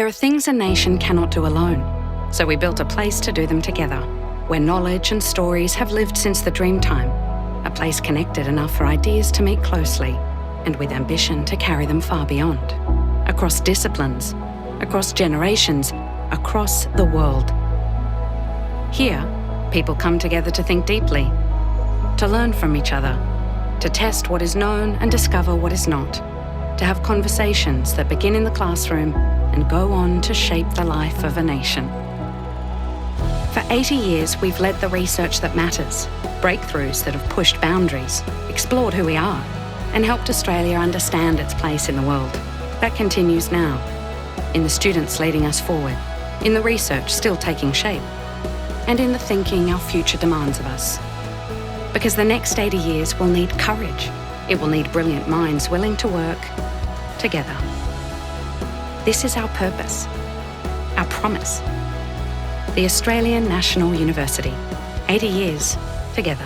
There are things a nation cannot do alone, so we built a place to do them together, where knowledge and stories have lived since the Dreamtime, a place connected enough for ideas to meet closely, and with ambition to carry them far beyond, across disciplines, across generations, across the world. Here, people come together to think deeply, to learn from each other, to test what is known and discover what is not, to have conversations that begin in the classroom and go on to shape the life of a nation. For 80 years, we've led the research that matters, breakthroughs that have pushed boundaries, explored who we are, and helped Australia understand its place in the world. That continues now, in the students leading us forward, in the research still taking shape, and in the thinking our future demands of us. Because the next 80 years will need courage. It will need brilliant minds willing to work together. This is our purpose, our promise. The Australian National University, 80 years together.